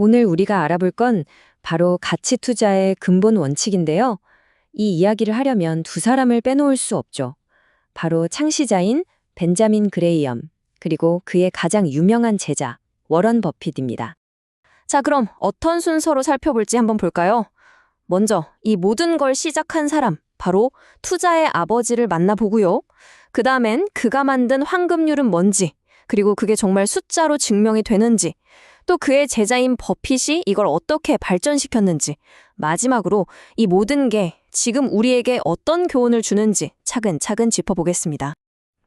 오늘 우리가 알아볼 건 바로 가치 투자의 근본 원칙인데요. 이 이야기를 하려면 두 사람을 빼놓을 수 없죠. 바로 창시자인 벤자민 그레이엄, 그리고 그의 가장 유명한 제자, 워런 버핏입니다. 자, 그럼 어떤 순서로 살펴볼지 한번 볼까요? 먼저 이 모든 걸 시작한 사람, 바로 투자의 아버지를 만나보고요. 그 다음엔 그가 만든 황금률은 뭔지, 그리고 그게 정말 숫자로 증명이 되는지, 또 그의 제자인 버핏이 이걸 어떻게 발전시켰는지, 마지막으로 이 모든 게 지금 우리에게 어떤 교훈을 주는지 차근차근 짚어보겠습니다.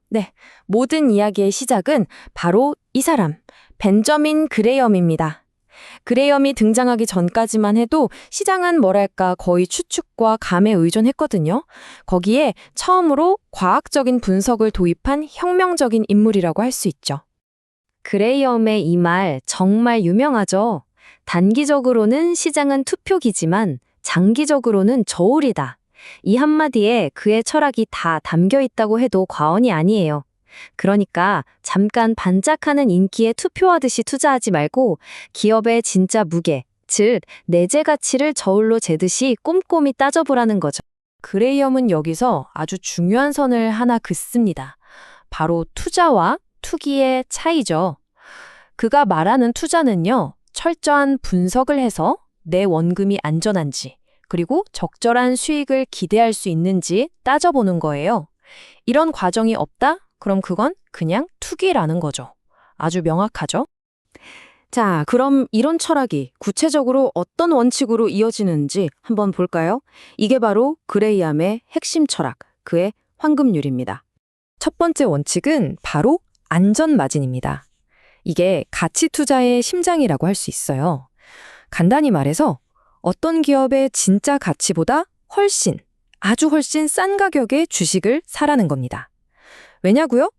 네, 모든 이야기의 시작은 바로 이 사람, 벤저민 그레이엄입니다. 그레이엄이 등장하기 전까지만 해도 시장은 뭐랄까 거의 추측과 감에 의존했거든요. 거기에 처음으로 과학적인 분석을 도입한 혁명적인 인물이라고 할 수 있죠. 그레이엄의 이 말 정말 유명하죠. 단기적으로는 시장은 투표기지만 장기적으로는 저울이다. 이 한마디에 그의 철학이 다 담겨 있다고 해도 과언이 아니에요. 그러니까 잠깐 반짝하는 인기에 투표하듯이 투자하지 말고 기업의 진짜 무게, 즉 내재 가치를 저울로 재듯이 꼼꼼히 따져보라는 거죠. 그레이엄은 여기서 아주 중요한 선을 하나 긋습니다. 바로 투자와 투기의 차이죠. 그가 말하는 투자는요, 철저한 분석을 해서 내 원금이 안전한지, 그리고 적절한 수익을 기대할 수 있는지 따져보는 거예요. 이런 과정이 없다? 그럼 그건 그냥 투기라는 거죠. 아주 명확하죠? 자, 그럼 이런 철학이 구체적으로 어떤 원칙으로 이어지는지 한번 볼까요? 이게 바로 그레이엄의 핵심 철학, 그의 황금률입니다. 첫 번째 원칙은 바로 안전마진입니다. 이게 가치 투자의 심장이라고 할 수 있어요. 간단히 말해서 어떤 기업의 진짜 가치보다 훨씬, 아주 훨씬 싼 가격의 주식을 사라는 겁니다. 왜냐고요?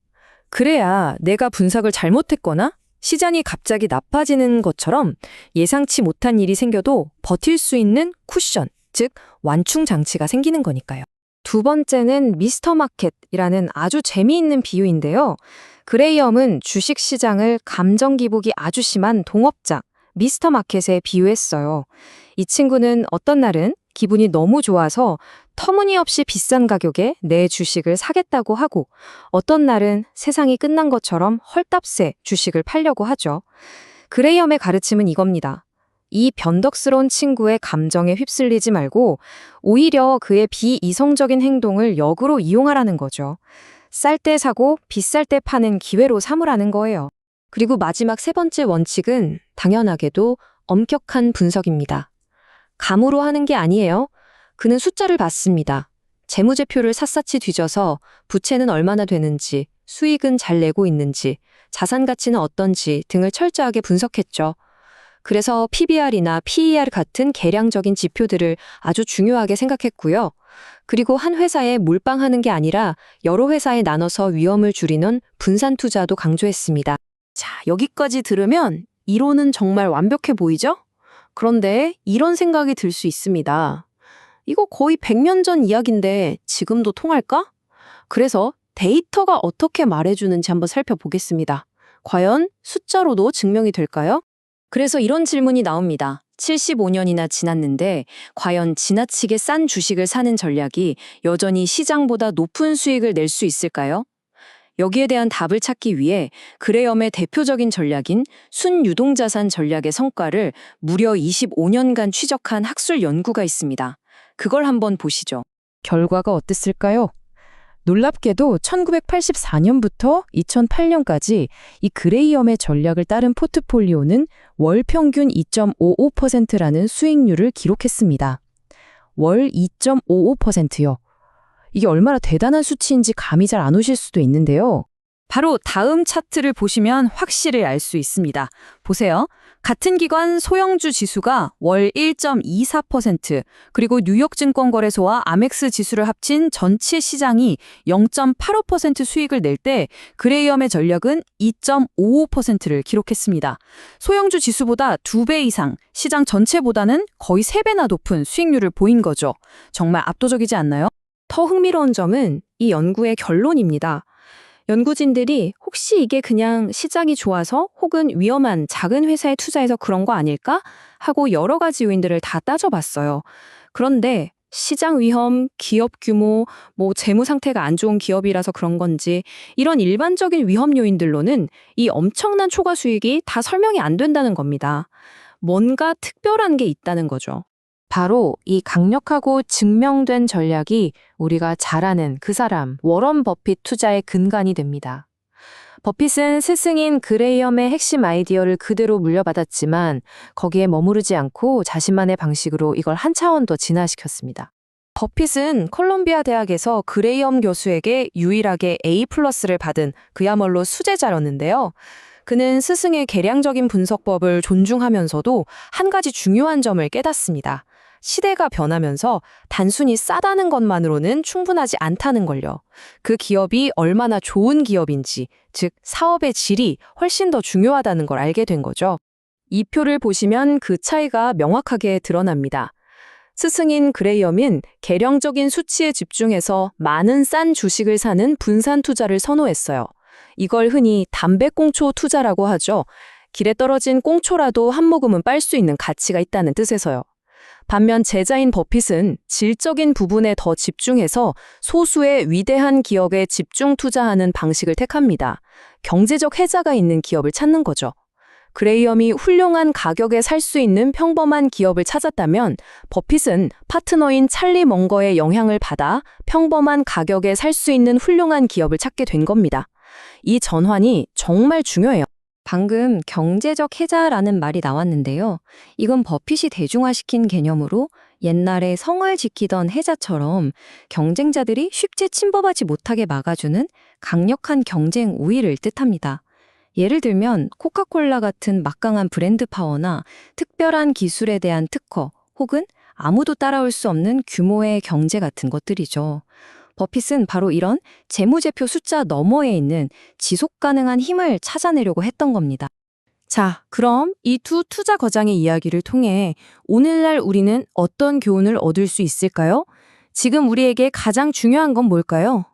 그래야 내가 분석을 잘못했거나 시장이 갑자기 나빠지는 것처럼 예상치 못한 일이 생겨도 버틸 수 있는 쿠션, 즉 완충 장치가 생기는 거니까요. 두 번째는 미스터 마켓이라는 아주 재미있는 비유인데요. 그레이엄은 주식 시장을 감정 기복이 아주 심한 동업자, 미스터 마켓에 비유했어요. 이 친구는 어떤 날은 기분이 너무 좋아서 터무니없이 비싼 가격에 내 주식을 사겠다고 하고 어떤 날은 세상이 끝난 것처럼 헐값에 주식을 팔려고 하죠. 그레이엄의 가르침은 이겁니다. 이 변덕스러운 친구의 감정에 휩쓸리지 말고 오히려 그의 비이성적인 행동을 역으로 이용하라는 거죠. 쌀 때 사고 비쌀 때 파는 기회로 삼으라는 거예요. 그리고 마지막 세 번째 원칙은 당연하게도 엄격한 분석입니다. 감으로 하는 게 아니에요. 그는 숫자를 봤습니다. 재무제표를 샅샅이 뒤져서 부채는 얼마나 되는지, 수익은 잘 내고 있는지, 자산 가치는 어떤지 등을 철저하게 분석했죠. 그래서 PBR이나 PER 같은 계량적인 지표들을 아주 중요하게 생각했고요. 그리고 한 회사에 몰빵하는 게 아니라 여러 회사에 나눠서 위험을 줄이는 분산 투자도 강조했습니다. 자, 여기까지 들으면 이론은 정말 완벽해 보이죠? 그런데 이런 생각이 들 수 있습니다. 이거 거의 100년 전 이야기인데 지금도 통할까? 그래서 데이터가 어떻게 말해주는지 한번 살펴보겠습니다. 과연 숫자로도 증명이 될까요? 그래서 이런 질문이 나옵니다. 75년이나 지났는데 과연 지나치게 싼 주식을 사는 전략이 여전히 시장보다 높은 수익을 낼 수 있을까요? 여기에 대한 답을 찾기 위해 그레이엄의 대표적인 전략인 순유동자산 전략의 성과를 무려 25년간 취적한 학술 연구가 있습니다. 그걸 한번 보시죠. 결과가 어땠을까요? 놀랍게도 1984년부터 2008년까지 이 그레이엄의 전략을 따른 포트폴리오는 월 평균 2.55%라는 수익률을 기록했습니다. 월 2.55%요. 이게 얼마나 대단한 수치인지 감이 잘 안 오실 수도 있는데요. 바로 다음 차트를 보시면 확실히 알 수 있습니다. 보세요. 같은 기관 소형주 지수가 월 1.24%, 그리고 뉴욕증권거래소와 아멕스 지수를 합친 전체 시장이 0.85% 수익을 낼 때 그레이엄의 전략은 2.55%를 기록했습니다. 소형주 지수보다 2배 이상, 시장 전체보다는 거의 3배나 높은 수익률을 보인 거죠. 정말 압도적이지 않나요? 더 흥미로운 점은 이 연구의 결론입니다. 연구진들이 혹시 이게 그냥 시장이 좋아서 혹은 위험한 작은 회사에 투자해서 그런 거 아닐까? 하고 여러 가지 요인들을 다 따져봤어요. 그런데 시장 위험, 기업 규모, 재무 상태가 안 좋은 기업이라서 그런 건지 이런 일반적인 위험 요인들로는 이 엄청난 초과 수익이 다 설명이 안 된다는 겁니다. 뭔가 특별한 게 있다는 거죠. 바로 이 강력하고 증명된 전략이 우리가 잘 아는 그 사람, 워런 버핏 투자의 근간이 됩니다. 버핏은 스승인 그레이엄의 핵심 아이디어를 그대로 물려받았지만 거기에 머무르지 않고 자신만의 방식으로 이걸 한 차원 더 진화시켰습니다. 버핏은 콜롬비아 대학에서 그레이엄 교수에게 유일하게 A+를 받은 그야말로 수제자였는데요. 그는 스승의 계량적인 분석법을 존중하면서도 한 가지 중요한 점을 깨닫습니다. 시대가 변하면서 단순히 싸다는 것만으로는 충분하지 않다는 걸요. 그 기업이 얼마나 좋은 기업인지, 즉 사업의 질이 훨씬 더 중요하다는 걸 알게 된 거죠. 이 표를 보시면 그 차이가 명확하게 드러납니다. 스승인 그레이엄은 계량적인 수치에 집중해서 많은 싼 주식을 사는 분산 투자를 선호했어요. 이걸 흔히 담배꽁초 투자라고 하죠. 길에 떨어진 꽁초라도 한 모금은 빨 수 있는 가치가 있다는 뜻에서요. 반면 제자인 버핏은 질적인 부분에 더 집중해서 소수의 위대한 기업에 집중 투자하는 방식을 택합니다. 경제적 혜자가 있는 기업을 찾는 거죠. 그레이엄이 훌륭한 가격에 살 수 있는 평범한 기업을 찾았다면 버핏은 파트너인 찰리 멍거의 영향을 받아 평범한 가격에 살 수 있는 훌륭한 기업을 찾게 된 겁니다. 이 전환이 정말 중요해요. 방금 경제적 혜자라는 말이 나왔는데요. 이건 버핏이 대중화시킨 개념으로 옛날에 성을 지키던 혜자처럼 경쟁자들이 쉽게 침범하지 못하게 막아주는 강력한 경쟁 우위를 뜻합니다. 예를 들면 코카콜라 같은 막강한 브랜드 파워나 특별한 기술에 대한 특허 혹은 아무도 따라올 수 없는 규모의 경제 같은 것들이죠. 버핏은 바로 이런 재무제표 숫자 너머에 있는 지속 가능한 힘을 찾아내려고 했던 겁니다. 자, 그럼 이 두 투자 거장의 이야기를 통해 오늘날 우리는 어떤 교훈을 얻을 수 있을까요? 지금 우리에게 가장 중요한 건 뭘까요?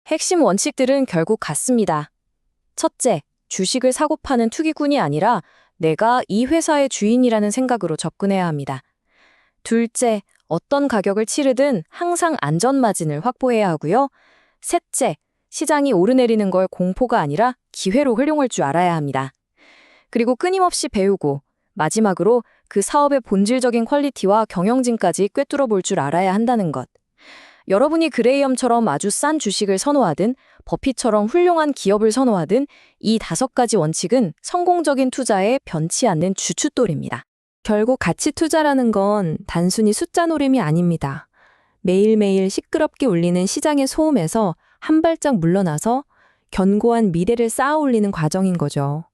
핵심 원칙들은 결국 같습니다. 첫째, 주식을 사고 파는 투기꾼이 아니라 내가 이 회사의 주인이라는 생각으로 접근해야 합니다. 둘째, 어떤 가격을 치르든 항상 안전마진을 확보해야 하고요. 셋째, 시장이 오르내리는 걸 공포가 아니라 기회로 활용할 줄 알아야 합니다. 그리고 끊임없이 배우고 마지막으로 그 사업의 본질적인 퀄리티와 경영진까지 꿰뚫어 볼 줄 알아야 한다는 것. 여러분이 그레이엄처럼 아주 싼 주식을 선호하든 버핏처럼 훌륭한 기업을 선호하든 이 5가지 원칙은 성공적인 투자에 변치 않는 주춧돌입니다. 결국 가치 투자라는 건 단순히 숫자 노름이 아닙니다. 매일매일 시끄럽게 울리는 시장의 소음에서 한 발짝 물러나서 견고한 미래를 쌓아 올리는 과정인 거죠.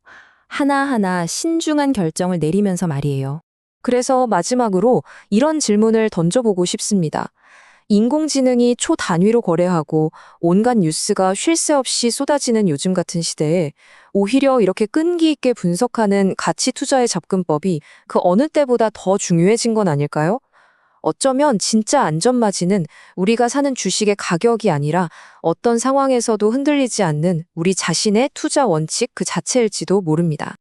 하나하나 신중한 결정을 내리면서 말이에요. 그래서 마지막으로 이런 질문을 던져보고 싶습니다. 인공지능이 초단위로 거래하고 온갖 뉴스가 쉴 새 없이 쏟아지는 요즘 같은 시대에 오히려 이렇게 끈기 있게 분석하는 가치 투자의 접근법이 그 어느 때보다 더 중요해진 건 아닐까요? 어쩌면 진짜 안전마진은 우리가 사는 주식의 가격이 아니라 어떤 상황에서도 흔들리지 않는 우리 자신의 투자 원칙 그 자체일지도 모릅니다.